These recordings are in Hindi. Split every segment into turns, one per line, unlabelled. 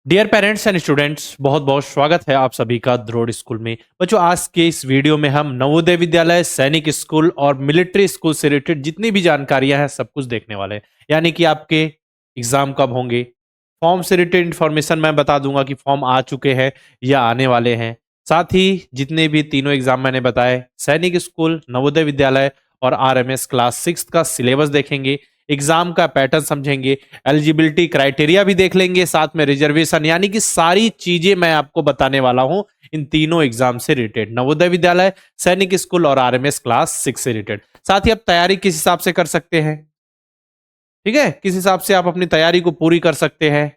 डियर पेरेंट्स एंड स्टूडेंट्स, बहुत बहुत स्वागत है आप सभी का द्रोड़ स्कूल में। बच्चों, आज के इस वीडियो में हम नवोदय विद्यालय, सैनिक स्कूल और मिलिट्री स्कूल से रिलेटेड जितनी भी जानकारियां हैं सब कुछ देखने वाले हैं। यानी कि आपके एग्जाम कब होंगे, फॉर्म से रिलेटेड इन्फॉर्मेशन मैं बता दूंगा कि फॉर्म आ चुके हैं या आने वाले हैं। साथ ही जितने भी तीनों एग्जाम मैंने बताए, सैनिक स्कूल, नवोदय विद्यालय और आरएमएस क्लास 6 का सिलेबस देखेंगे, एग्जाम का पैटर्न समझेंगे, एलिजिबिलिटी क्राइटेरिया भी देख लेंगे, साथ में रिजर्वेशन, यानी कि सारी चीजें मैं आपको बताने वाला हूं इन तीनों एग्जाम से रिलेटेड, नवोदय विद्यालय, सैनिक स्कूल और आरएमएस क्लास 6 से रिलेटेड। साथ ही आप तैयारी किस हिसाब से कर सकते हैं, ठीक है, किस हिसाब से आप अपनी तैयारी को पूरी कर सकते हैं,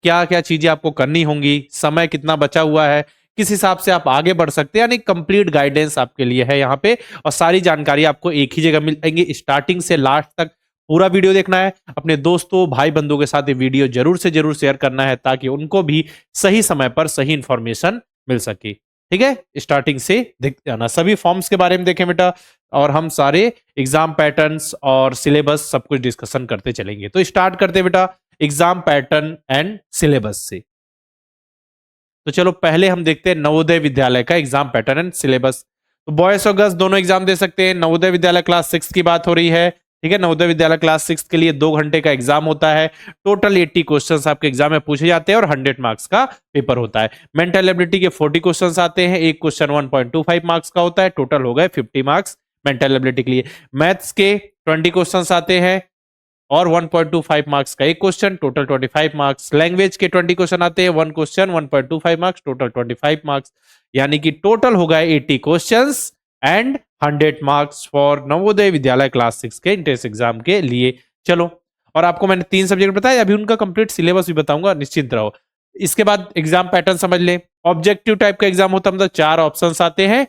क्या क्या चीजें आपको करनी होंगी, समय कितना बचा हुआ है, किस हिसाब से आप आगे बढ़ सकते हैं, यानी कंप्लीट गाइडेंस आपके लिए है यहाँ पे। और सारी जानकारी आपको एक ही जगह मिल जाएंगी। स्टार्टिंग से लास्ट तक पूरा वीडियो देखना है। अपने दोस्तों भाई बंधुओं के साथ ये वीडियो जरूर से जरूर शेयर करना है ताकि उनको भी सही समय पर सही इंफॉर्मेशन मिल सके। ठीक है, स्टार्टिंग से देखते जाना। सभी फॉर्म्स के बारे में देखें बेटा, और हम सारे एग्जाम पैटर्न्स और सिलेबस सब कुछ डिस्कशन करते चलेंगे। तो स्टार्ट करते हैं बेटा एग्जाम पैटर्न एंड सिलेबस से। तो चलो पहले हम देखते हैं नवोदय विद्यालय का एग्जाम पैटर्न एंड सिलेबस। तो बॉयज और गर्ल्स दोनों एग्जाम दे सकते हैं। नवोदय विद्यालय क्लास 6 की बात हो रही है, ठीक है। नवोदय विद्यालय क्लास 6 के लिए 2 घंटे का एग्जाम होता है। टोटल 80 क्वेश्चंस आपके एग्जाम में पूछे जाते हैं और 100 मार्क्स का पेपर होता है। मेंटल एबिलिटी के 40 क्वेश्चंस आते हैं। एक क्वेश्चन 1.25 मार्क्स का होता है। टोटल हो गए 50 मार्क्स मेंटल एबिलिटी के लिए। मैथ्स के 20 क्वेश्चंस आते हैं और 1.25 मार्क्स का एक क्वेश्चन, टोटल 25 मार्क्स। लैंग्वेज के 20 क्वेश्चन आते हैं, 1 क्वेश्चन 1.25 मार्क्स, टोटल 25 मार्क्स। यानी कि टोटल हो गए 80 questions and 100 marks for Navodaya Vidyalaya class 6 के इंट्रेंस एग्जाम के लिए। चलो, और आपको मैंने 3 सब्जेक्ट बताया, अभी उनका कंप्लीट सिलेबस भी बताऊंगा, निश्चिंत रहो। इसके बाद एग्जाम पैटर्न समझ ले। ऑब्जेक्टिव टाइप का एग्जाम होता है, मतलब 4 ऑप्शंस आते हैं,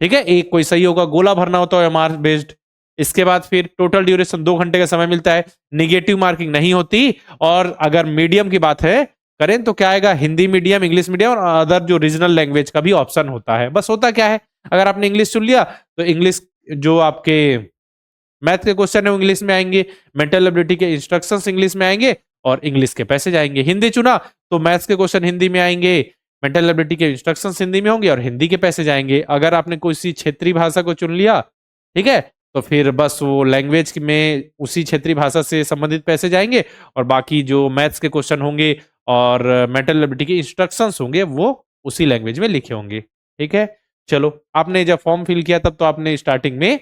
ठीक है। एक कोई सही होगा, गोला भरना होता है मार्क्स बेस्ड। इसके बाद फिर टोटल ड्यूरेशन 2 घंटे का समय मिलता है। निगेटिव मार्किंग नहीं होती। और अगर मीडियम की बात है करें तो क्या आएगा, हिंदी मीडियम, इंग्लिश मीडियम और अदर जो रीजनल लैंग्वेज का भी ऑप्शन होता है। बस होता क्या है, अगर आपने इंग्लिश चुन लिया तो इंग्लिश जो आपके मैथ के क्वेश्चन है वो इंग्लिश में आएंगे, मेंटल एबिलिटी के इंस्ट्रक्शंस इंग्लिश में आएंगे और इंग्लिश के पैसे जाएंगे। हिंदी चुना तो मैथ्स के क्वेश्चन हिंदी में आएंगे, मेंटल एबिलिटी के इंस्ट्रक्शंस हिंदी में होंगे और हिंदी के पैसे जाएंगे। अगर आपने कोई क्षेत्रीय भाषा को चुन लिया, ठीक है, तो फिर बस वो लैंग्वेज में उसी क्षेत्रीय भाषा से संबंधित पैसे जाएंगे और बाकी जो मैथ्स के क्वेश्चन होंगे और मेंटल एबिलिटी के इंस्ट्रक्शंस होंगे वो उसी लैंग्वेज में लिखे होंगे। ठीक है, चलो, आपने जब फॉर्म फिल किया तब तो आपने स्टार्टिंग में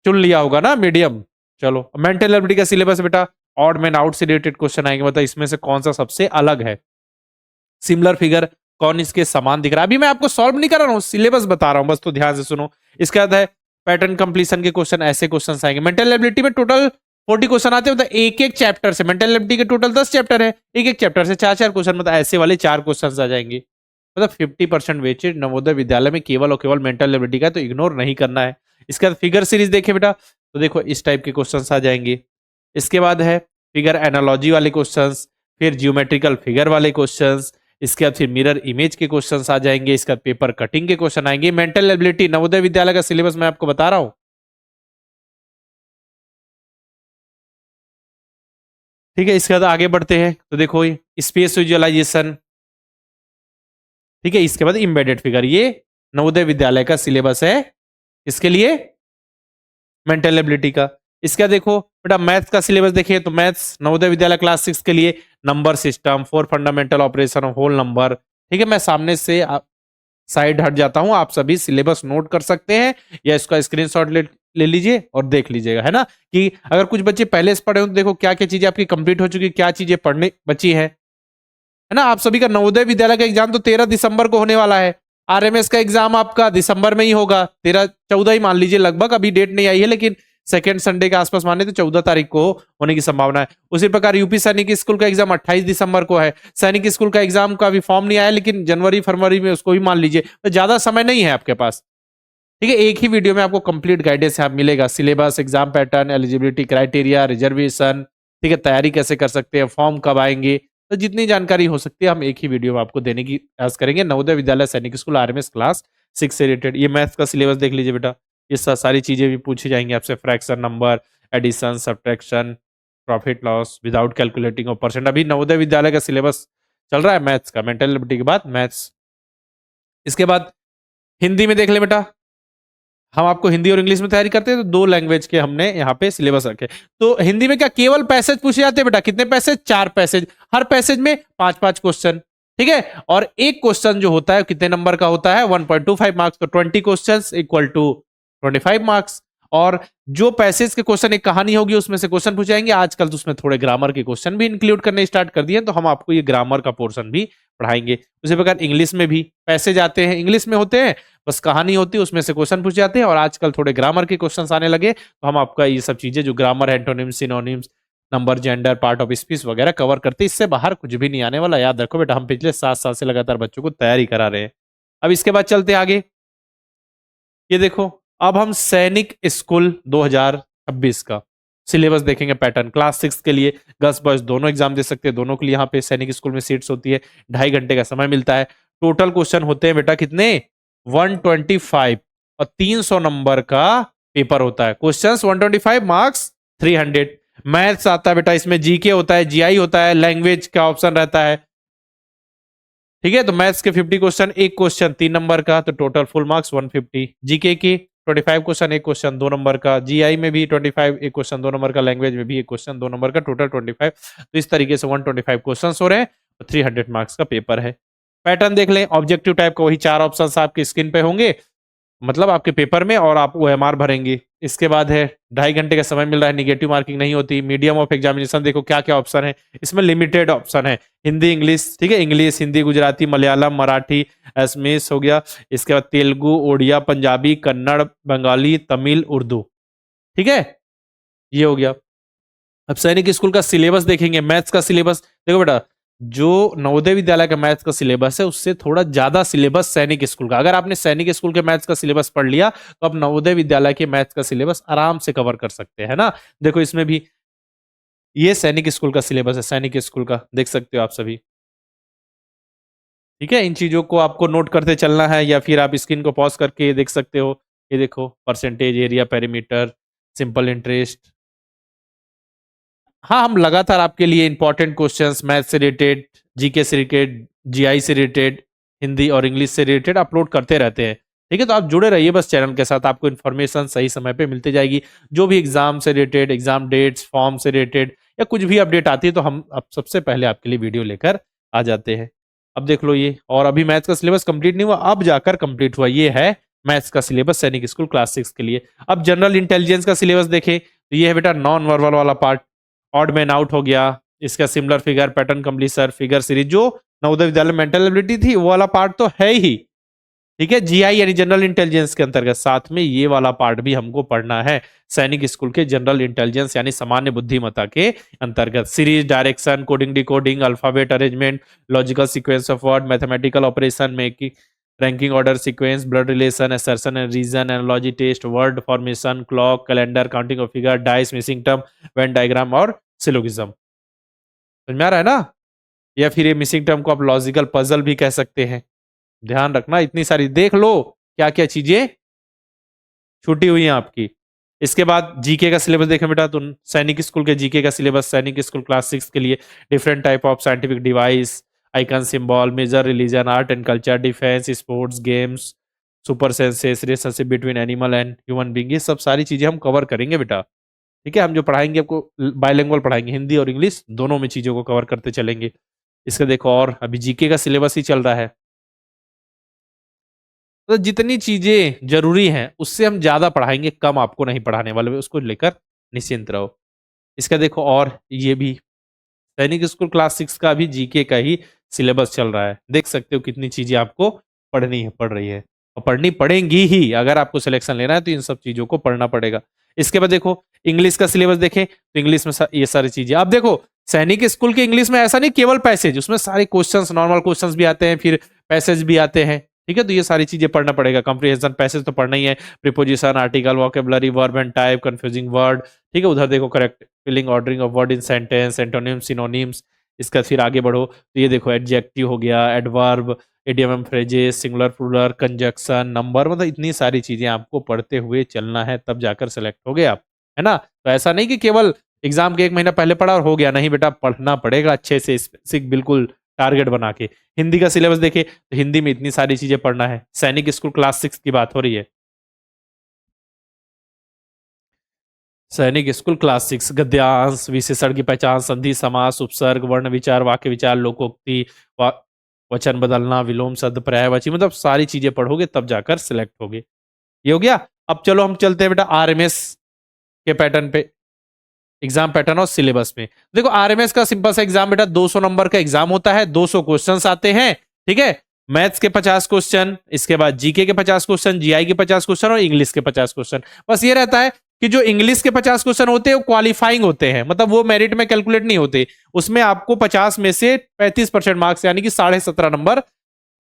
चुन लिया होगा ना मीडियम। चलो, मेंटल एबिलिटी का सिलेबस बेटा, ऑड मैन आउट से रिलेटेड क्वेश्चन आएंगे, मतलब इसमें से कौन सा सबसे अलग है, सिमिलर फिगर कौन इसके समान दिख रहा है। अभी मैं आपको सॉल्व नहीं कर रहा हूँ, सिलेबस बता रहा हूँ, बस तो ध्यान से सुनो। इसके बाद है पैटर्न कंप्लीशन के क्वेश्चन, ऐसे क्वेश्चन आएंगे। मेंटल एबिलिटी में टोटल 40 क्वेश्चन आते हैं, मतलब एक एक चैप्टर से। मेंटल एबिलिटी के टोटल 10 चैप्टर है, एक एक चैप्टर से 4-4 क्वेश्चन, मतलब ऐसे वाले 4 क्वेश्चन आ जाएंगे। मतलब 50% वेटेज नवोदय विद्यालय में केवल और केवल मेंटल एबिलिटी का, तो इग्नोर नहीं करना है। इसके बाद फिगर सीरीज देखे बेटा, तो देखो इस टाइप के क्वेश्चन आ जाएंगे। इसके बाद है फिगर एनालॉजी वाले क्वेश्चंस, फिर जियोमेट्रिकल फिगर वाले क्वेश्चंस, इसके बाद फिर मिरर इमेज के क्वेश्चंस आ जाएंगे। इसके बाद पेपर कटिंग के क्वेश्चन आएंगे। मेंटल एबिलिटी नवोदय विद्यालय का सिलेबस मैं आपको बता रहा हूं, ठीक है। इसके बाद आगे बढ़ते हैं तो देखो स्पेस विजुअलाइजेशन, ठीक है। इसके बाद इम्बेडेड फिगर, ये नवोदय विद्यालय का सिलेबस है इसके लिए, मेंटल एबिलिटी का। इसका देखो बेटा मैथ्स का सिलेबस देखिए, तो मैथ्स नवोदय विद्यालय क्लास 6 के लिए number system, 4 fundamental operation of whole number, ठीक है। मैं सामने से साइड हट जाता हूं, आप सभी सिलेबस नोट कर सकते हैं या इसका स्क्रीनशॉट ले लीजिए और देख लीजिएगा, है ना। कि अगर कुछ बच्चे पहले से पढ़े हो तो देखो क्या क्या चीजें आपकी कंप्लीट हो चुकी, क्या चीजें पढ़ने बची है ना। आप सभी का नवोदय विद्यालय का एग्जाम तो 13 दिसंबर को होने वाला है। आरएमएस का एग्जाम आपका दिसंबर में ही होगा, 13-14 ही मान लीजिए लगभग, अभी डेट नहीं आई है, लेकिन सेकेंड संडे के आसपास माने तो 14 तारीख को होने की संभावना है। उसी प्रकार यूपी सैनिक स्कूल का एग्जाम 28 दिसंबर को है। सैनिक स्कूल का एग्जाम का भी फॉर्म नहीं आया, लेकिन जनवरी फरवरी में उसको भी मान लीजिए, तो ज्यादा समय नहीं है आपके पास, ठीक है। एक ही वीडियो में आपको कंप्लीट गाइडेंस आप मिलेगा, syllabus, exam pattern, eligibility criteria, reservation, ठीक है, तैयारी कैसे कर सकते हैं, फॉर्म कब आएंगे, तो जितनी जानकारी हो सकती है हम एक ही वीडियो में आपको देने की प्रयास करेंगे। नवोदय विद्यालय सैनिक स्कूल आरएमएस क्लास 6 से रिलेटेड ये मैथ्स का सिलेबस देख लीजिए बेटा, ये सारी चीजें भी पूछी जाएंगी आपसे, fraction, number, addition, subtraction, profit loss without calculating of percent. अभी नवोदय विद्यालय का सिलेबस चल रहा है मैथ्स का, मेंटल एबिलिटी के बाद मैथ्स। इसके बाद हिंदी में देख ले बेटा, हम आपको हिंदी और इंग्लिश में तैयारी करते हैं तो 2 लैंग्वेज के हमने यहाँ पे सिलेबस रखे। तो हिंदी में क्या केवल पैसेज पूछे जाते हैं बेटा? कितने पैसेज? 4 पैसेज, हर पैसेज में 5-5 क्वेश्चन, ठीक है। और एक क्वेश्चन जो होता है कितने नंबर का होता है? 1.25 मार्क्स। तो 20 क्वेश्चन इक्वल टू 25 मार्क्स। और जो पैसेज के क्वेश्चन, एक कहानी होगी उसमें से क्वेश्चन पूछ जाएंगे। आजकल तो उसमें थोड़े ग्रामर के क्वेश्चन भी इंक्लूड करने स्टार्ट कर दिए, तो हम आपको ये ग्रामर का पोर्शन भी पढ़ाएंगे। उसी प्रकार इंग्लिश में भी पैसेज आते हैं, इंग्लिश में होते हैं, बस कहानी होती है, उसमें से क्वेश्चन पूछ जाते हैं। और आजकल थोड़े ग्रामर के क्वेश्चन आने लगे, तो हम आपका ये सब चीजें जो grammar, antonyms, synonyms, number, gender, part of speech वगैरह कवर करते हैं। इससे बाहर कुछ भी नहीं आने वाला, याद रखो बेटा। हम पिछले 7 साल से लगातार बच्चों को तैयारी करा रहे हैं। अब इसके बाद चलते आगे, ये देखो, अब हम सैनिक स्कूल 2026 का सिलेबस देखेंगे। पैटर्न क्लास 6 के लिए गर्ल्स बॉयज दोनों एग्जाम दे सकते हैं, दोनों के लिए यहाँ पे सैनिक स्कूल में सीट्स होती है। 2.5 घंटे का समय मिलता है। टोटल क्वेश्चन होते हैं बेटा कितने? 125, और 300 नंबर का पेपर होता है। Questions 125, marks 300। मैथ्स आता है बेटा, इसमें जीके होता है, जीआई होता है, लैंग्वेज का ऑप्शन रहता है, ठीक है। तो मैथ्स के 50 क्वेश्चन, एक क्वेश्चन 3 नंबर का, तो टोटल फुल मार्क्स 150। जीके की 25 क्वेश्चन, एक क्वेश्चन 2 नंबर का। जीआई में भी 25, एक क्वेश्चन 2 नंबर का। लैंग्वेज में भी एक क्वेश्चन 2 नंबर का, टोटल 25। तो इस तरीके से 125 क्वेश्चन हो रहे हैं, तो 300 मार्क्स का पेपर है। पैटर्न देख लें, ऑब्जेक्टिव टाइप का वही 4 ऑप्शन आपकी स्क्रीन पे होंगे, मतलब आपके पेपर में, और आप ओएमआर भरेंगे। इसके बाद है 2.5 घंटे का समय मिल रहा है, निगेटिव मार्किंग नहीं होती। मीडियम ऑफ एग्जामिनेशन देखो क्या क्या ऑप्शन है, इसमें लिमिटेड ऑप्शन है। हिंदी इंग्लिश, ठीक है, इंग्लिश, हिंदी, गुजराती, मलयालम, मराठी, असमीज हो गया। इसके बाद तेलुगु, ओडिया, पंजाबी, कन्नड़, बंगाली, तमिल, उर्दू, ठीक है, ये हो गया। अब सैनिक स्कूल का सिलेबस देखेंगे, मैथ्स का सिलेबस देखो बेटा, जो नवोदय विद्यालय का मैथ्स का सिलेबस है उससे थोड़ा ज्यादा सिलेबस सैनिक स्कूल का। अगर आपने सैनिक स्कूल के मैथ्स का सिलेबस पढ़ लिया तो आप नवोदय विद्यालय के मैथ्स का सिलेबस आराम से कवर कर सकते हैं ना। देखो इसमें भी ये सैनिक स्कूल का सिलेबस है, सैनिक स्कूल का देख सकते हो आप सभी, ठीक है। इन चीजों को आपको नोट करते चलना है, या फिर आप स्क्रीन को पॉज करके देख सकते हो। ये देखो, percentage, area, perimeter, simple interest. हाँ, हम लगातार आपके लिए इंपॉर्टेंट क्वेश्चंस मैथ से रिलेटेड, जीके से रिलेटेड, जीआई से रिलेटेड, हिंदी और इंग्लिश से रिलेटेड अपलोड करते रहते हैं, ठीक है। तो आप जुड़े रहिए बस चैनल के साथ, आपको इन्फॉर्मेशन सही समय पे मिलती जाएगी। जो भी एग्जाम से रिलेटेड, एग्जाम डेट्स, फॉर्म से रिलेटेड, या कुछ भी अपडेट आती है तो हम अब सबसे पहले आपके लिए वीडियो लेकर आ जाते हैं। अब देख लो ये, और अभी मैथ्स का सिलेबस कंप्लीट नहीं हुआ, अब जाकर कंप्लीट हुआ। ये है मैथ्स का सिलेबस सैनिक स्कूल क्लास 6 के लिए। अब जनरल इंटेलिजेंस का सिलेबस देखें तो ये है बेटा नॉन वर्बल वाला पार्ट, ऑड मैन आउट हो गया, इसका similar figure, pattern completion, figure series, जो नवोदय विद्यालय मेंटल एबिलिटी थी वो वाला पार्ट तो है ही, ठीक है। जीआई यानी जनरल इंटेलिजेंस के अंतर्गत साथ में ये वाला पार्ट भी हमको पढ़ना है सैनिक स्कूल के जनरल इंटेलिजेंस यानी सामान्य बुद्धिमत्ता के अंतर्गत। Series, direction, coding, decoding, alphabet arrangement, logical sequence of word, mathematical operation, making, ranking order sequence, blood relation, assertion and reason, analogy test, word formation, clock, calendar, counting of figure, dice, missing term, Venn diagram और सिलोगिज्म। समझ में आ रहा है ना? या फिर ये मिसिंग टर्म को आप लॉजिकल पजल भी कह सकते हैं। ध्यान रखना, इतनी सारी देख लो क्या क्या चीजें छूटी हुई हैं आपकी। इसके बाद जीके का सिलेबस देखें बेटा, तो सैनिक स्कूल के जीके का सिलेबस, सैनिक स्कूल क्लास 6 के लिए different type of scientific device, icon, symbol, major, religion, art and culture, defence, sports, games, super senses, relationship between animal and human being, ये सब सारी चीजें हम कवर करेंगे बेटा, ठीक है। हम जो पढ़ाएंगे आपको बाइलिंगुअल पढ़ाएंगे, हिंदी और इंग्लिश दोनों में चीजों को कवर करते चलेंगे। इसका देखो, और अभी जीके का सिलेबस ही चल रहा है, तो जितनी चीजें जरूरी हैं उससे हम ज्यादा पढ़ाएंगे, कम आपको नहीं पढ़ाने वाले, उसको लेकर निश्चिंत रहो। इसका देखो, और ये भी सैनिक स्कूल क्लास 6 का भी जीके का ही सिलेबस चल रहा है। देख सकते हो कितनी चीजें आपको पढ़नी है, पढ़ रही है, और पढ़नी पड़ेंगी ही। अगर आपको सिलेक्शन लेना है तो इन सब चीजों को पढ़ना पड़ेगा। इसके बाद देखो, इंग्लिश का सिलेबस देखें तो इंग्लिश में ये सारी चीजें आप देखो। सैनिक स्कूल के इंग्लिश में ऐसा नहीं केवल पैसेज, उसमें सारे क्वेश्चंस, नॉर्मल क्वेश्चंस भी आते हैं, फिर पैसेज भी आते हैं, ठीक है। तो ये सारी चीजें पढ़ना पड़ेगा। कंप्रिहेंशन, पैसेज तो पढ़ना ही है, preposition, article, vocabulary, verb and type, confusing word, ठीक है। उधर देखो correct filling, ordering of word in sentence, antonyms, synonyms. इसका फिर आगे बढ़ो तो ये देखो, एडजेक्टिव हो गया, adverb, idiom and phrases, singular, plural, conjunction, number, मतलब इतनी सारी चीजें आपको पढ़ते हुए चलना है, तब जाकर सेलेक्ट हो गए आप, है ना। तो ऐसा नहीं कि केवल एग्जाम के 1 महीना पहले पढ़ा और हो गया, नहीं बेटा पढ़ना पड़ेगा अच्छे से, स्पेसिफिक बिल्कुल टारगेट बना के। हिंदी का सिलेबस देखे तो हिंदी में इतनी सारी चीजें पढ़ना है। सैनिक स्कूल क्लास 6 की बात हो रही है। सैनिक स्कूल क्लास 6 गद्यांश, विशेषण की पहचान, संधि, समास, उपसर्ग, वर्ण विचार, वाक्य विचार, लोकोक्ति, वा, वचन बदलना, विलोम शब्द, पर्यायवाची, मतलब सारी चीजें पढ़ोगे तब जाकर सिलेक्ट होगे। ये हो गया। अब चलो हम चलते हैं बेटा आरएमएस के पैटर्न पे, एग्जाम पैटर्न और सिलेबस में। देखो आरएमएस का सिंपल सा एग्जाम बेटा 200 नंबर का एग्जाम होता है, 200 क्वेश्चंस आते हैं, ठीक है। मैथ्स के 50 क्वेश्चन, इसके बाद जीके के 50 क्वेश्चन, जीआई के 50 क्वेश्चन और इंग्लिश के 50 क्वेश्चन। बस ये रहता है कि जो इंग्लिश के 50 क्वेश्चन होते हैं वो क्वालिफाइंग होते हैं, मतलब वो मेरिट में कैलकुलेट नहीं होते। उसमें आपको 50 में से 35% मार्क्स यानी कि 17.5 नंबर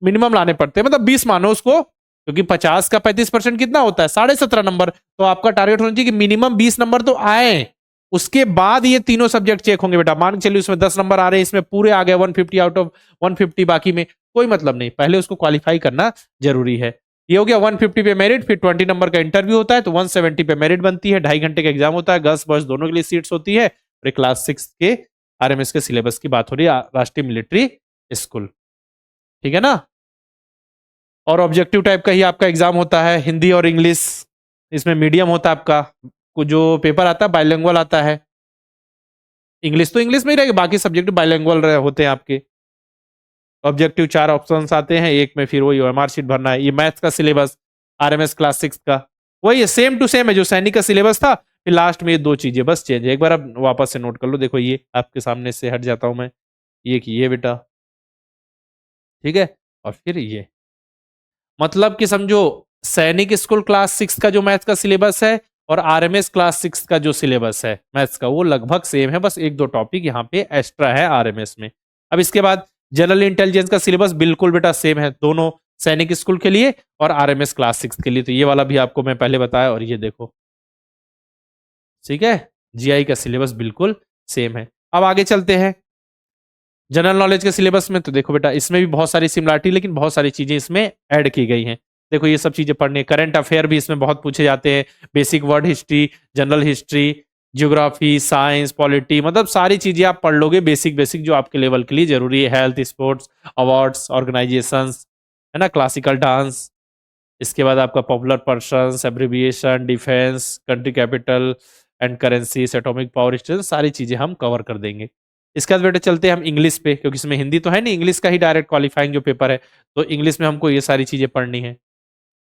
मिनिमम लाने पड़ते हैं, मतलब 20 मानो उसको, क्योंकि 50 का 35% कितना होता है 17.5 नंबर। तो आपका टारगेट होना चाहिए कि मिनिमम 20 नंबर तो आए। उसके बाद ये तीनों सब्जेक्ट चेक होंगे बेटा। मान के चलिए उसमें 10 नंबर आ रहे हैं, इसमें पूरे आ गए 150 आउट ऑफ 150, बाकी में कोई मतलब नहीं, पहले उसको क्वालिफाई करना जरूरी है। ये हो गया 150 पे मेरिट, फिर 20 नंबर का इंटरव्यू होता है तो 170 पे मेरिट बनती है, 2.5 घंटे का एग्जाम होता है, गर्ल्स बॉयज दोनों के लिए सीट्स होती है। और क्लास 6 के आरएमएस के सिलेबस की बात हो रही है, राष्ट्रीय मिलिट्री स्कूल, ठीक है ना। और ऑब्जेक्टिव टाइप का ही आपका एग्जाम होता है, हिंदी और इंग्लिश इसमें मीडियम होता है आपका। जो पेपर आता है बाइलिंगुअल आता है, इंग्लिश तो इंग्लिश में ही रहेगी, बाकी सब्जेक्ट बाइलिंगुअल होते हैं आपके। ऑब्जेक्टिव 4 ऑप्शंस आते हैं, एक में फिर वही ओएमआर शीट भरना है। ये मैथ्स का सिलेबस आरएमएस क्लास 6 का वही है, सेम टू सेम है जो सैनिक का सिलेबस था, फिर लास्ट में ये 2 चीजें बस चेंज है। एक बार आप वापस से नोट कर लो, देखो ये आपके सामने से हट जाता हूं मैं, ये बेटा, ठीक है। और फिर ये मतलब कि समझो सैनिक स्कूल क्लास 6 का जो मैथ्स का सिलेबस है और आरएमएस क्लास 6 का जो सिलेबस है मैथ्स का वो लगभग सेम है, बस 1-2 टॉपिक यहाँ पे एक्स्ट्रा है आरएमएस में। अब इसके बाद जनरल इंटेलिजेंस का सिलेबस बिल्कुल बेटा सेम है दोनों, सैनिक स्कूल के लिए और आरएमएस क्लास 6 के लिए। तो ये वाला भी आपको मैं पहले बताया, और ये देखो, ठीक है, जीआई का सिलेबस बिल्कुल सेम है। अब आगे चलते हैं जनरल नॉलेज के सिलेबस में। तो देखो बेटा इसमें भी बहुत सारी सिमिलरिटी, लेकिन बहुत सारी चीजें इसमें ऐड की गई हैं। देखो ये सब चीजें पढ़नी है, करंट अफेयर भी इसमें बहुत पूछे जाते हैं, basic word history, general history, geography, science, polity, मतलब सारी चीजें आप पढ़ लोगे बेसिक बेसिक जो आपके लेवल के लिए जरूरी है। हेल्थ, स्पोर्ट्स, अवार्ड्स, ऑर्गेनाइजेशंस, है ना, क्लासिकल डांस, इसके बाद आपका popular persons, abbreviation, defence, country capital and currencies, atomic power station, सारी चीजें हम कवर कर देंगे। इसके बाद बेटा चलते हैं हम इंग्लिश पे, क्योंकि इसमें हिंदी तो है नहीं, इंग्लिश का ही डायरेक्ट क्वालिफाइंग जो पेपर है, तो इंग्लिश में हमको ये सारी चीजें पढ़नी है।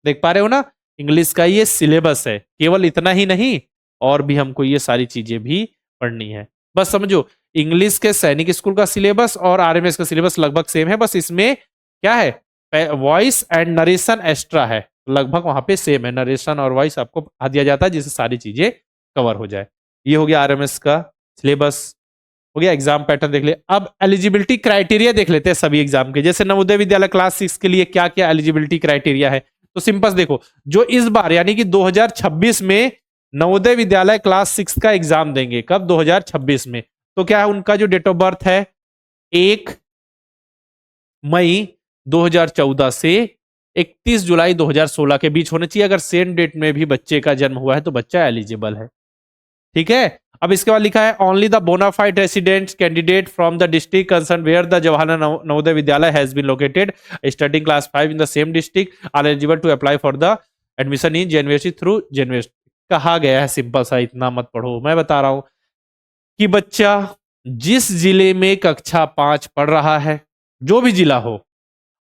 देख पा रहे हो ना, इंग्लिश का ये सिलेबस है, केवल इतना ही नहीं और भी हमको ये सारी चीजें भी पढ़नी है। बस समझो इंग्लिश के सैनिक स्कूल का सिलेबस और आरएमएस का सिलेबस लगभग सेम है, बस इसमें क्या है, वॉइस एंड नरेशन एक्स्ट्रा है, लगभग वहां पे सेम है, नरेशन और वॉइस आपको पढ़ा दिया जाता है जिससे सारी चीजें कवर हो जाए। ये हो गया आरएमएस का सिलेबस, हो गया एग्जाम पैटर्न देख ले। अब एलिजिबिलिटी क्राइटेरिया देख लेते हैं सभी एग्जाम के, जैसे नवोदय विद्यालय क्लास 6 के लिए क्या क्या एलिजिबिलिटी क्राइटेरिया है। तो सिंपल देखो, जो इस बार यानी कि 2026 में नवोदय विद्यालय क्लास 6 का एग्जाम देंगे, कब 2026 में, तो क्या है उनका जो डेट ऑफ बर्थ है 1 मई 2014 से 31 जुलाई 2016 के बीच होना चाहिए। अगर सेम डेट में भी बच्चे का जन्म हुआ है तो बच्चा एलिजिबल है, ठीक है। अब इसके बाद लिखा है only the bonafide resident candidate from the district concern where the Jawaharlal Navodaya Vidyalaya has been located studying class 5 in the same district are eligible to apply for the admission in JNVs through JNVs. कहा गया है, सिंपल सा, इतना मत पढ़ो, मैं बता रहा हूं कि बच्चा जिस जिले में कक्षा 5 पढ़ रहा है, जो भी जिला हो,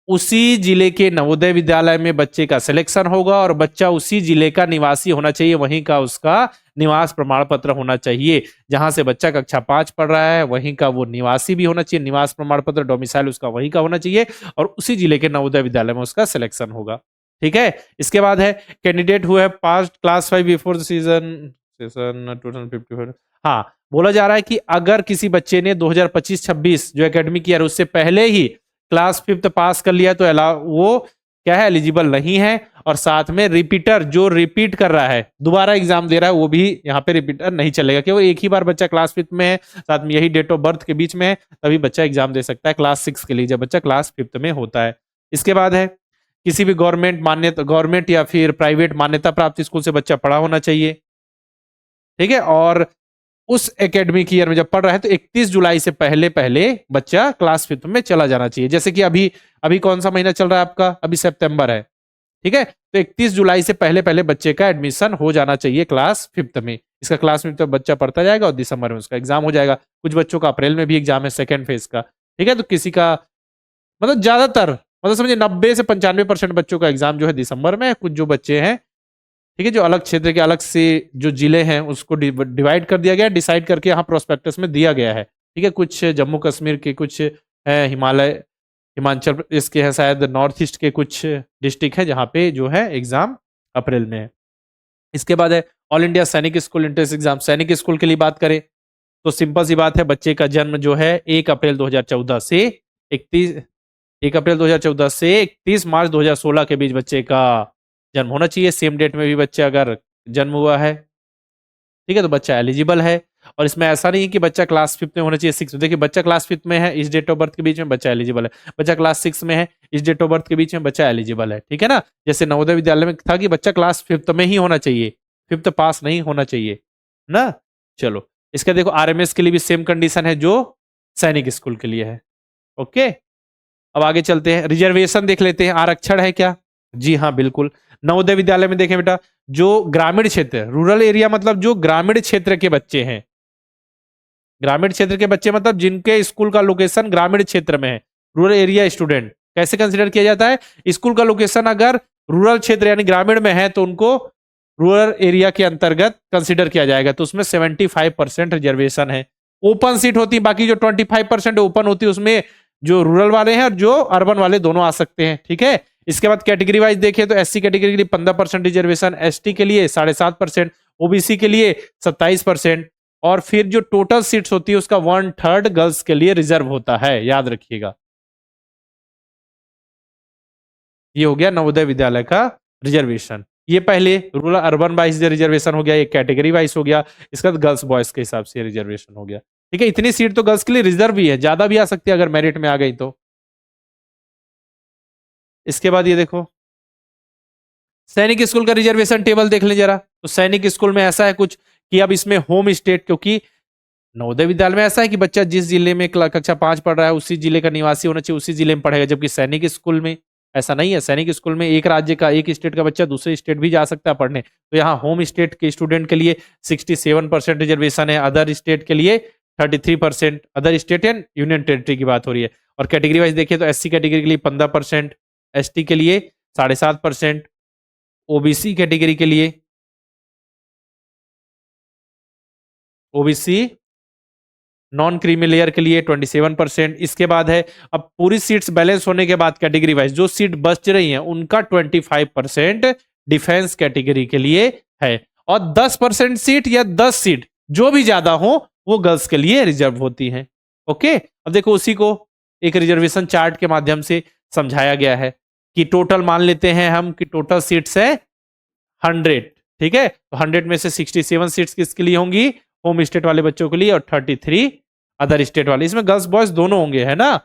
उसी जिले के नवोदय विद्यालय में बच्चे का सिलेक्शन होगा और बच्चा उसी जिले का निवासी होना चाहिए, वहीं का उसका निवास प्रमाण पत्र होना चाहिए। जहां से बच्चा कक्षा 5 पढ़ रहा है वहीं का वो निवासी भी होना चाहिए, निवास प्रमाण पत्र डोमिसाइल उसका वहीं का होना चाहिए और उसी जिले के नवोदय विद्यालय में उसका सिलेक्शन होगा, ठीक है। इसके बाद है candidate who have passed class 5 before the session 2054। हाँ, बोला जा रहा है कि अगर किसी बच्चे ने 2025-26 जो एकेडमिक ईयर उससे पहले ही क्लास 5 पास कर लिया तो वो क्या है, एलिजिबल नहीं है। और साथ में रिपीटर जो रिपीट कर रहा है, दोबारा एग्जाम दे रहा है, वो भी यहाँ पे रिपीटर नहीं चलेगा, क्योंकि एक ही बार बच्चा क्लास 5 में है, साथ में यही डेट ऑफ बर्थ के बीच में है, तभी बच्चा एग्जाम दे सकता है क्लास 6 के लिए, जब बच्चा क्लास 5 में होता है। इसके बाद है किसी भी गवर्नमेंट मान्यता, गवर्नमेंट या फिर प्राइवेट मान्यता प्राप्त स्कूल से बच्चा पढ़ा होना चाहिए, ठीक है। और उस एकेडमिक ईयर में जब पढ़ रहा है तो 31 जुलाई से पहले पहले बच्चा क्लास 5 में चला जाना चाहिए। जैसे कि अभी अभी कौन सा महीना चल रहा है आपका, अभी सितंबर है, ठीक है। तो 31 जुलाई से पहले पहले बच्चे का एडमिशन हो जाना चाहिए क्लास 5 में। इसका क्लास 5 तो बच्चा पढ़ता जाएगा और दिसंबर में उसका एग्जाम हो जाएगा। कुछ बच्चों का अप्रैल में भी एग्जाम है सेकेंड फेज का, ठीक है। तो किसी का मतलब ज्यादातर मतलब समझिए 90 से 95% बच्चों का एग्जाम जो है दिसंबर में है। कुछ जो बच्चे हैं, ठीक है, जो अलग क्षेत्र के अलग से जो जिले हैं उसको डिवाइड कर दिया गया, डिसाइड करके यहाँ प्रोस्पेक्टस में दिया गया है, ठीक है। कुछ जम्मू कश्मीर के, कुछ हिमालय हिमाचल प्रदेश के हैं, शायद नॉर्थ ईस्ट के कुछ डिस्ट्रिक्ट है जहाँ पे जो है एग्जाम अप्रैल में है। इसके बाद है ऑल इंडिया सैनिक स्कूल एंट्रेंस एग्जाम। सैनिक स्कूल के लिए बात करें तो सिंपल सी बात है, बच्चे का जन्म जो है 1 अप्रैल 2014 से 31 1 अप्रैल 2014 से 31 मार्च 2016 के बीच बच्चे का जन्म होना चाहिए। सेम डेट में भी बच्चे अगर जन्म हुआ है, ठीक है, तो बच्चा एलिजिबल है। और इसमें ऐसा नहीं है कि बच्चा क्लास 5 में होना चाहिए 6 में। देखिए बच्चा क्लास 5 में है, इस डेट ऑफ बर्थ के बीच में बच्चा एलिजिबल है। बच्चा क्लास 6 में है, इस डेट ऑफ बर्थ के बीच में बच्चा एलिजिबल है, ठीक है ना। जैसे नवोदय विद्यालय में था कि बच्चा क्लास 5 में ही होना चाहिए, 5th पास नहीं होना चाहिए ना। चलो इसका देखो आरएमएस के लिए भी सेम कंडीशन है जो सैनिक स्कूल के लिए है। ओके, अब आगे चलते हैं, रिजर्वेशन देख लेते हैं। आरक्षण है क्या? जी हाँ बिल्कुल। नवोदय विद्यालय में देखें बेटा, जो ग्रामीण क्षेत्र, रूरल एरिया मतलब जो ग्रामीण क्षेत्र के बच्चे हैं, ग्रामीण क्षेत्र के बच्चे मतलब जिनके स्कूल का लोकेशन ग्रामीण क्षेत्र में है, रूरल एरिया स्टूडेंट कैसे कंसिडर किया जाता है? स्कूल का लोकेशन अगर रूरल क्षेत्र यानी ग्रामीण में है तो उनको रूरल एरिया के अंतर्गत कंसिडर किया जाएगा। तो उसमें 75% रिजर्वेशन है। ओपन सीट होती है, बाकी जो 25% ओपन होती है उसमें जो रूरल वाले हैं और जो अर्बन वाले दोनों आ सकते हैं, ठीक है। इसके बाद कैटेगरी वाइज देखें तो एससी कैटेगरी के लिए 15% रिजर्वेशन, एसटी के लिए 7.5%, ओबीसी के लिए 27%, और फिर जो टोटल सीट्स होती है उसका 1/3 गर्ल्स के लिए रिजर्व होता है, याद रखिएगा। ये हो गया नवोदय विद्यालय का रिजर्वेशन। ये पहले रूरल अर्बन वाइज रिजर्वेशन हो गया, एक कैटेगरी वाइज हो गया। इसका गर्ल्स बॉयज के हिसाब से रिजर्वेशन हो गया, ठीक है। इतनी सीट तो गर्ल्स के लिए रिजर्व भी है, ज्यादा भी आ सकती है अगर मेरिट में आ गई तो। इसके बाद ये देखो सैनिक स्कूल का रिजर्वेशन टेबल देख लें जरा। तो सैनिक स्कूल में ऐसा है कुछ कि अब इसमें होम स्टेट, क्योंकि नवोदय विद्यालय में ऐसा है कि बच्चा जिस जिले में कक्षा 5 पढ़ रहा है उसी जिले का निवासी होना चाहिए, उसी जिले में पढ़ेगा। जबकि सैनिक स्कूल में ऐसा नहीं है। सैनिक स्कूल में एक राज्य का, एक स्टेट का बच्चा दूसरे स्टेट भी जा सकता है पढ़ने। तो यहाँ होम स्टेट के स्टूडेंट के लिए 67% रिजर्वेशन है, अदर स्टेट के लिए 33%, other state and union territory की बात हो रही है। और कैटेगरी वाइज देखिए तो एससी कैटेगरी के लिए 15%, एसटी के लिए 7.5%, ओबीसी कैटेगरी के लिए, ओबीसी नॉन क्रीमी लेयर के लिए 27%। इसके बाद है अब पूरी सीट्स बैलेंस होने के बाद कैटेगरी वाइज जो सीट बच रही हैं उनका 25% डिफेंस कैटेगरी के लिए है, और 10% सीट या 10 सीट जो भी ज्यादा हो वो गर्ल्स के लिए रिजर्व होती हैं। ओके, अब देखो उसी को एक रिजर्वेशन चार्ट के माध्यम से समझाया गया है कि टोटल मान लेते हैं हम कि टोटल सीट्स है 100, ठीक है। तो 100 में से 67 सीट्स किसके लिए होंगी? होम स्टेट वाले बच्चों के लिए, और 33 अदर स्टेट वाले। इसमें गर्ल्स बॉयज दोनों होंगे, है ना।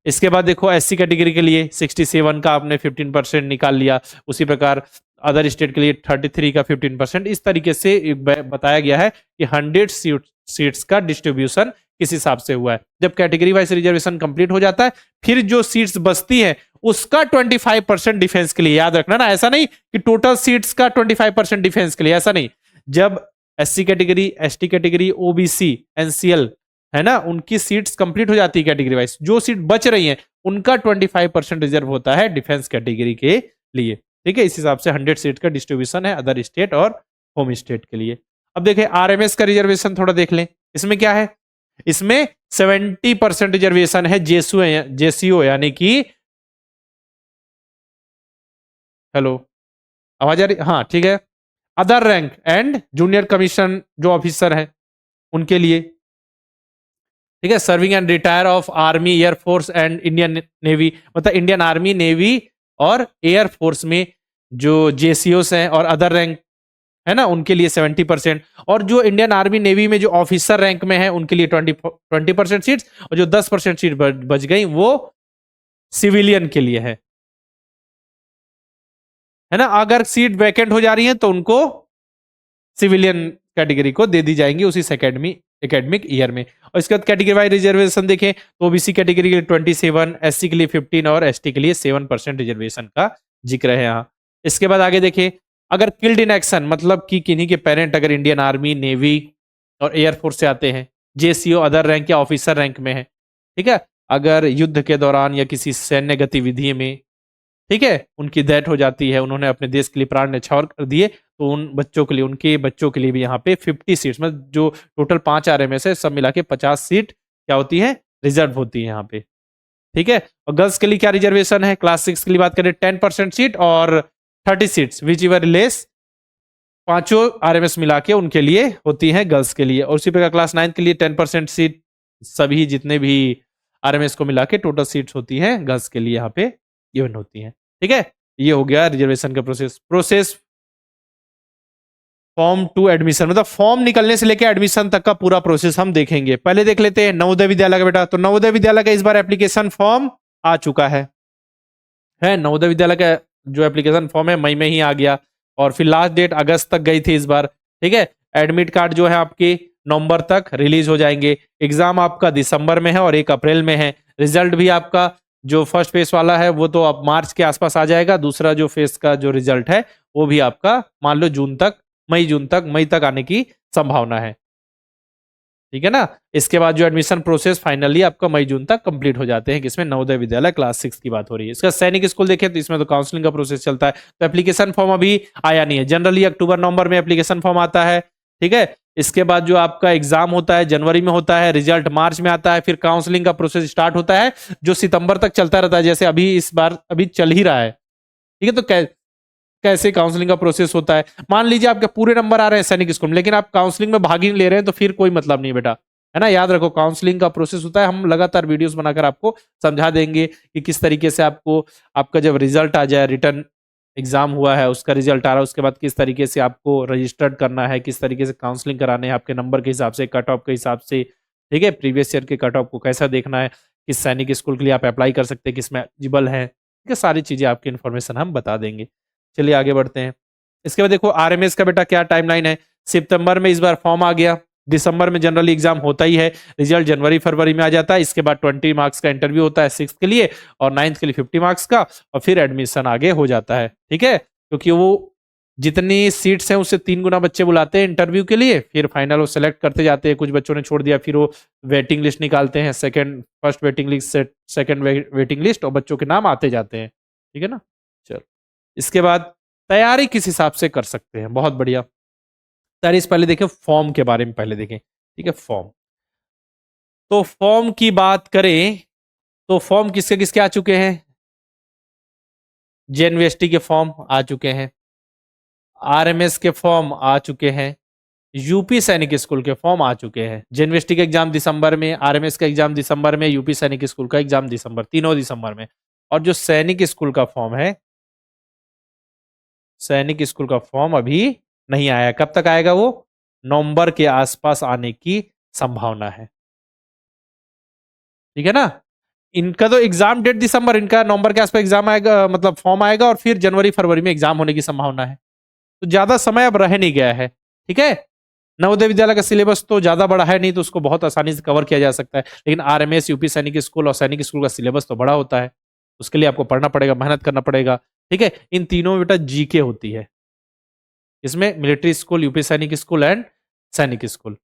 इसके बाद देखो एससी कैटेगरी के लिए 67 का आपने 15% निकाल लिया, उसी प्रकार अदर स्टेट के लिए 33 का 15%। इस तरीके से बताया गया है कि 100 सीट्स का डिस्ट्रीब्यूशन किस हिसाब से हुआ है। जब कैटेगरी वाइज रिजर्वेशन कंप्लीट हो जाता है फिर जो सीट्स बचती हैं उसका 25% डिफेंस के लिए, याद रखना ना। ऐसा नहीं कि टोटल सीट्स का 25% डिफेंस के लिए, ऐसा नहीं। जब SC category, ST category, OBC, NCL, है ना, उनकी सीट्स कंप्लीट हो जाती है कैटेगरी वाइज, जो सीट बच रही हैं उनका 25% रिजर्व होता है डिफेंस कैटेगरी के लिए, ठीक है। इस हिसाब से 100 सीट का डिस्ट्रीब्यूशन है अदर स्टेट और होम स्टेट के लिए। अब देखें आरएमएस का रिजर्वेशन थोड़ा देख लें। इसमें क्या है? इसमें 70% रिजर्वेशन है जेसीओ यानी कि, हेलो आवाज आ रही? हाँ ठीक है। Other rank and junior commission जो ऑफिसर हैं उनके लिए, ठीक है। Serving and retire of army, air force and Indian navy, मतलब इंडियन आर्मी, नेवी और एयरफोर्स में जो जेसीओस हैं और अदर रैंक है ना उनके लिए 70%, और जो इंडियन आर्मी नेवी में जो ऑफिसर रैंक में है उनके लिए 20% सीट्स, और जो 10% सीट बच गई वो सिविलियन के लिए है ना। अगर सीट वैकेंट हो जा रही है तो उनको सिविलियन कैटेगरी को दे दी जाएंगी उसी एकेडमिक ईयर में। और इसके बाद कैटेगरी वाइज रिजर्वेशन देखें तो ओबीसी कैटेगरी के लिए 27, एससी के लिए 15 और एसटी के लिए 7% रिजर्वेशन का जिक्र है यहाँ। इसके बाद आगे देखें, अगर किल्ड इन एक्शन मतलब कि किन्हीं के पेरेंट अगर इंडियन आर्मी, नेवी और एयरफोर्स से आते हैं, जेसीओ अदर रैंक या ऑफिसर रैंक में है, ठीक है, अगर युद्ध के दौरान या किसी सैन्य गतिविधि में, ठीक है, उनकी डेथ हो जाती है, उन्होंने अपने देश के लिए प्राण न्यौछावर कर दिए, तो उन बच्चों के लिए, उनके बच्चों के लिए भी यहाँ पे 50 सीट्स, मतलब जो टोटल 5 आरएमएस है सब मिला के 50 सीट क्या होती है, रिजर्व होती है यहाँ पे, ठीक है। और गर्ल्स के लिए क्या रिजर्वेशन है, क्लास 6 के लिए बात करें 10% सीट और 30 सीट्स विच एवर लेस, पांचों आरएमएस मिला के उनके लिए होती हैं गर्ल्स के लिए। और उसी प्रकार क्लास 9 के लिए 10% सीट, सभी जितने भी आरएमएस को मिला के टोटल सीट्स होती हैं गर्ल्स के लिए यहाँ पे गिवन होती हैं, ठीक है। ये हो गया रिजर्वेशन का प्रोसेस फॉर्म टू एडमिशन, मतलब फॉर्म निकलने से लेकर एडमिशन तक का पूरा प्रोसेस हम देखेंगे। पहले देख लेते हैं नवोदय विद्यालय का बेटा। तो नवोदय विद्यालय का इस बार एप्लीकेशन फॉर्म आ चुका है नवोदय विद्यालय का जो एप्लीकेशन फॉर्म है मई में ही आ गया, और फिर लास्ट डेट अगस्त तक गई थी इस बार, ठीक है। एडमिट कार्ड जो है आपके नवंबर तक रिलीज हो जाएंगे। एग्जाम आपका दिसंबर में है और 1 अप्रैल में है। रिजल्ट भी आपका जो फर्स्ट फेज वाला है वो तो अब मार्च के आसपास आ जाएगा, दूसरा जो फेज का जो रिजल्ट है वो भी आपका मान लो मई तक आने की संभावना है, ठीक है ना। इसके बाद जो एडमिशन प्रोसेस फाइनली आपका मई जून तक कंप्लीट हो जाते हैं, किसमें, नवोदय विद्यालय क्लास 6 की बात हो रही है। इसका सैनिक स्कूल देखें तो इसमें तो काउंसलिंग का प्रोसेस चलता है, तो एप्लीकेशन फॉर्म अभी आया नहीं है। जनरली अक्टूबर नवंबर में एप्लीकेशन फॉर्म आता है, ठीक है। इसके बाद जो आपका एग्जाम होता है जनवरी में होता है, रिजल्ट मार्च में आता है, फिर काउंसलिंग का प्रोसेस स्टार्ट होता है जो सितंबर तक चलता रहता है, जैसे अभी इस बार अभी चल ही रहा है, ठीक है। तो कैसे काउंसलिंग का प्रोसेस होता है, मान लीजिए आपके पूरे नंबर आ रहे हैं सैनिक स्कूल में लेकिन आप काउंसलिंग में भाग ही नहीं ले रहे हैं, तो फिर कोई मतलब नहीं बेटा, है ना। याद रखो काउंसलिंग का प्रोसेस होता है, हम लगातार वीडियोस बनाकर आपको समझा देंगे कि किस तरीके से आपको, आपका जब रिजल्ट आ जाए, रिटर्न एग्जाम हुआ है उसका रिजल्ट आ रहा है, उसके बाद किस तरीके से आपको रजिस्टर्ड करना है, किस तरीके से काउंसलिंग कराने हैं आपके नंबर के हिसाब से, कट ऑफ के हिसाब से, ठीक है। प्रीवियस ईयर के कट ऑफ को कैसा देखना है, किस सैनिक स्कूल के लिए आप अप्लाई कर सकते हैं, किसमें एलिजिबल है, ठीक है। सारी चीजें आपकी इन्फॉर्मेशन हम बता देंगे। चलिए आगे बढ़ते हैं। इसके बाद देखो आरएमएस का बेटा क्या टाइमलाइन है। सितंबर में इस बार फॉर्म आ गया, दिसंबर में जनरली एग्जाम होता ही है, रिजल्ट जनवरी फरवरी में आ जाता है। इसके बाद 20 मार्क्स का इंटरव्यू होता है 6th के लिए और 9th के लिए 50 मार्क्स का, और फिर एडमिशन आगे हो जाता है, ठीक है। क्योंकि वो जितनी सीट्स हैं उससे 3 गुना बच्चे बुलाते हैं इंटरव्यू के लिए, फिर फाइनल वो सेलेक्ट करते जाते हैं। कुछ बच्चों ने छोड़ दिया, फिर वो वेटिंग लिस्ट निकालते हैं, first waiting list, second waiting list, और बच्चों के नाम आते जाते हैं, ठीक है ना। चलो इसके बाद तैयारी किस हिसाब से कर सकते हैं, बहुत बढ़िया तैयारी। पहले देखें फॉर्म के बारे में, पहले देखें, ठीक है। फॉर्म, तो फॉर्म की बात करें तो फॉर्म किसके किसके आ चुके हैं, जेएनवीएसटी के फॉर्म आ चुके हैं, आरएमएस के फॉर्म आ चुके हैं, यूपी सैनिक स्कूल के फॉर्म आ चुके हैं। जेएनवीएसटी का एग्जाम दिसंबर में, आरएमएस का एग्जाम दिसंबर में, यूपी सैनिक स्कूल का एग्जाम दिसंबर, तीनों दिसंबर में। और जो सैनिक स्कूल का फॉर्म है, सैनिक स्कूल का फॉर्म अभी नहीं आया, कब तक आएगा वो, नवंबर के आसपास आने की संभावना है, ठीक है ना। इनका तो एग्जाम डेट दिसंबर, इनका नवंबर के आसपास एग्जाम आएगा, मतलब फॉर्म आएगा, और फिर जनवरी फरवरी में एग्जाम होने की संभावना है। तो ज्यादा समय अब रह नहीं गया है, ठीक है। नवोदय विद्यालय का सिलेबस तो ज्यादा बड़ा है नहीं, तो उसको बहुत आसानी से कवर किया जा सकता है, लेकिन आरएमएस, यूपी सैनिक स्कूल और सैनिक स्कूल का सिलेबस तो बड़ा होता है, उसके लिए आपको पढ़ना पड़ेगा, मेहनत करना पड़ेगा, ठीक है। इन तीनों में बेटा जीके होती है, इसमें मिलिट्री स्कूल, यूपी सैनिक स्कूल एंड सैनिक स्कूल,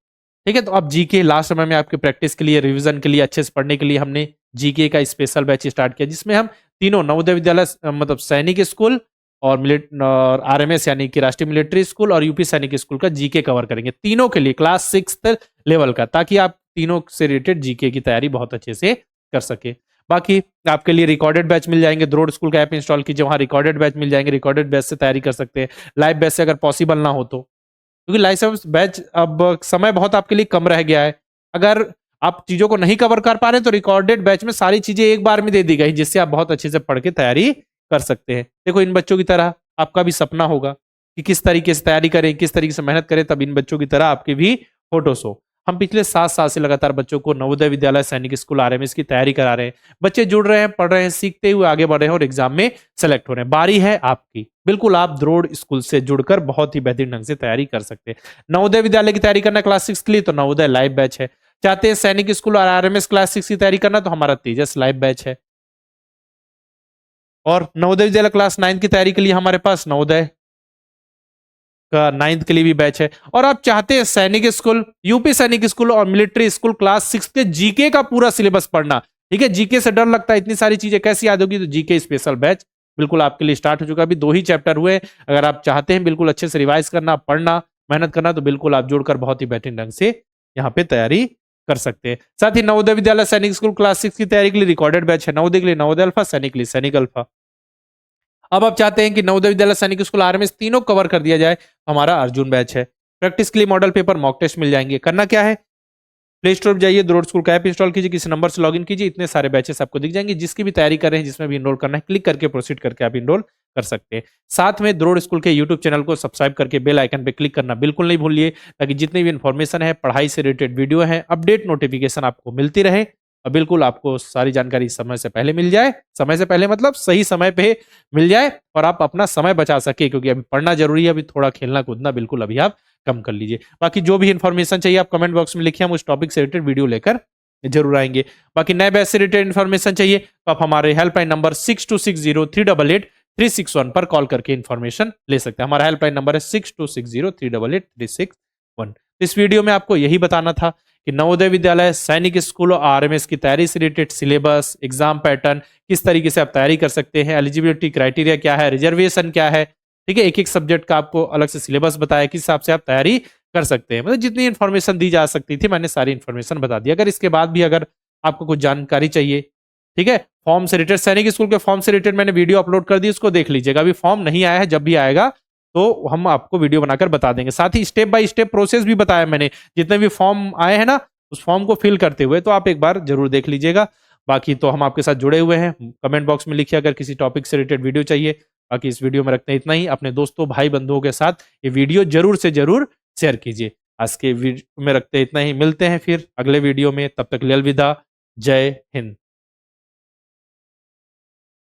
ठीक है। तो अब जीके लास्ट समय में आपके प्रैक्टिस के लिए, रिवीजन के लिए, अच्छे से पढ़ने के लिए हमने जीके का स्पेशल बैच स्टार्ट किया, जिसमें हम तीनों नवोदय विद्यालय मतलब सैनिक स्कूल और आरएमएस यानी कि राष्ट्रीय मिलिट्री स्कूल और यूपी सैनिक स्कूल का जीके कवर करेंगे, तीनों के लिए क्लास 6th लेवल का, ताकि आप तीनों से रिलेटेड जीके की तैयारी बहुत अच्छे से कर सके। बाकी आपके लिए रिकॉर्डेड बैच मिल जाएंगे, द्रोड़ स्कूल का ऐप इंस्टॉल कीजिए, वहां रिकॉर्डेड बैच मिल जाएंगे, रिकॉर्डेड बैच से तैयारी कर सकते हैं। लाइव बैच से अगर पॉसिबल ना हो तो, क्योंकि लाइव बैच अब समय बहुत आपके लिए कम रह गया है, अगर आप चीजों को नहीं कवर कर पा रहे हैं तो रिकॉर्डेड बैच में सारी चीजें एक बार में दे दी गई, जिससे आप बहुत अच्छे से पढ़ के तैयारी कर सकते हैं। देखो इन बच्चों की तरह आपका भी सपना होगा कि किस तरीके से तैयारी करें, किस तरीके से मेहनत करें, तब इन बच्चों की तरह आपके भी फोटोस हो। हम पिछले 7 साल से लगातार बच्चों को नवोदय विद्यालय सैनिक स्कूल आरएमएस की तैयारी करा रहे हैं। बच्चे जुड़ रहे हैं, पढ़ रहे हैं, सीखते हुए आगे बढ़ रहे हैं और एग्जाम में सेलेक्ट हो रहे हैं। बारी है आपकी। बिल्कुल आप द्रोड़ स्कूल से जुड़कर बहुत ही बेहतरीन ढंग से तैयारी कर सकते हैं। नवोदय विद्यालय की तैयारी करना क्लास 6 के लिए तो नवोदय लाइव बैच है। चाहते हैं सैनिक स्कूल और आरएमएस क्लास 6 की तैयारी करना तो हमारा तेजस लाइव बैच है। और नवोदय विद्यालय क्लास 9 की तैयारी के लिए हमारे पास नवोदय का 9th के लिए भी बैच है। और आप चाहते हैं सैनिक स्कूल, यूपी सैनिक स्कूल और मिलिट्री स्कूल क्लास 6 के जीके का पूरा सिलेबस पढ़ना, ठीक है, जीके से डर लगता है, इतनी सारी चीजें कैसे याद होगी, तो जीके स्पेशल बैच बिल्कुल आपके लिए स्टार्ट हो चुका है। अभी 2 ही चैप्टर हुए। अगर आप चाहते हैं बिल्कुल अच्छे से रिवाइज करना, पढ़ना, मेहनत करना, तो बिल्कुल आप जुड़कर बहुत ही बेहतरीन ढंग से यहाँ पे तैयारी कर सकते हैं। साथ ही नवोदय विद्यालय सैनिक स्कूल क्लास 6 की तैयारी के लिए रिकॉर्डेड बैच है। नवोदय के लिए नवोदय अल्फा, सैनिक के लिए सैनिक अल्फा। अब आप चाहते हैं कि नवोदय विद्यालय सैनिक स्कूल आरएमएस तीनों कवर कर दिया जाए, हमारा अर्जुन बैच है। प्रैक्टिस के लिए मॉडल पेपर, मॉक टेस्ट मिल जाएंगे। करना क्या है, प्ले स्टोर पर जाइए, द्रोड़ स्कूल का ऐप इंस्टॉल कीजिए, किसी नंबर से लॉगिन कीजिए, इतने सारे बैचेस आपको दिख जाएंगे। जिसकी भी तैयारी कर रहे हैं, जिसमें भी इनरोल करना है, क्लिक करके प्रोसीड करके आप इनरोल कर सकते हैं। साथ में द्रोड़ स्कूल के यूट्यूब चैनल को सब्सक्राइब करके बेल आइकन पे क्लिक करना बिल्कुल नहीं भूलिए, ताकि जितनी भी इन्फॉर्मेशन है, पढ़ाई से रिलेटेड वीडियो है, अपडेट नोटिफिकेशन आपको मिलती रहे और बिल्कुल आपको सारी जानकारी समय से पहले मिल जाए। समय से पहले मतलब सही समय पे मिल जाए और आप अपना समय बचा सके, क्योंकि अभी पढ़ना जरूरी है, अभी थोड़ा खेलना कूदना बिल्कुल अभी आप कम कर लीजिए। बाकी जो भी इन्फॉर्मेशन चाहिए आप कमेंट बॉक्स में लिखिए, हम उस टॉपिक से रिलेटेड वीडियो लेकर जरूर आएंगे। बाकी नए बैच से रिलेटेड इन्फॉर्मेशन चाहिए तो आप हमारे हेल्पलाइन नंबर 6260388361 पर कॉल करके इन्फॉर्मेशन ले सकते हैं। हमारा हेल्पलाइन नंबर है 6260388361। इस वीडियो में आपको यही बताना था कि नवोदय विद्यालय सैनिक स्कूल और आरएमएस की तैयारी से रिलेटेड सिलेबस, एग्जाम पैटर्न, किस तरीके से आप तैयारी कर सकते हैं, एलिजिबिलिटी क्राइटेरिया क्या है, रिजर्वेशन क्या है, ठीक है, एक एक सब्जेक्ट का आपको अलग से सिलेबस बताया, किस हिसाब से आप तैयारी कर सकते हैं। मतलब जितनी इन्फॉर्मेशन दी जा सकती थी मैंने सारी इन्फॉर्मेशन बता दी। अगर इसके बाद भी अगर आपको कुछ जानकारी चाहिए, ठीक है, फॉर्म से रिलेटेड, सैनिक स्कूल के फॉर्म से रिलेटेड मैंने वीडियो अपलोड कर दी, उसको देख लीजिएगा। अभी फॉर्म नहीं आया है, जब भी आएगा तो हम आपको वीडियो बनाकर बता देंगे। साथ ही स्टेप बाय स्टेप प्रोसेस भी बताया मैंने, जितने भी फॉर्म आए हैं ना, उस फॉर्म को फिल करते हुए, तो आप एक बार जरूर देख लीजिएगा। बाकी तो हम आपके साथ जुड़े हुए हैं। कमेंट बॉक्स में लिखिए अगर किसी टॉपिक से रिलेटेड वीडियो चाहिए। बाकी इस वीडियो में रखते हैं इतना ही। अपने दोस्तों, भाई बंधुओं के साथ ये वीडियो जरूर से जरूर शेयर कीजिए। आज के वीडियो में रखते हैं इतना ही, मिलते हैं फिर अगले वीडियो में, तब तक के लिए अलविदा। जय हिंद।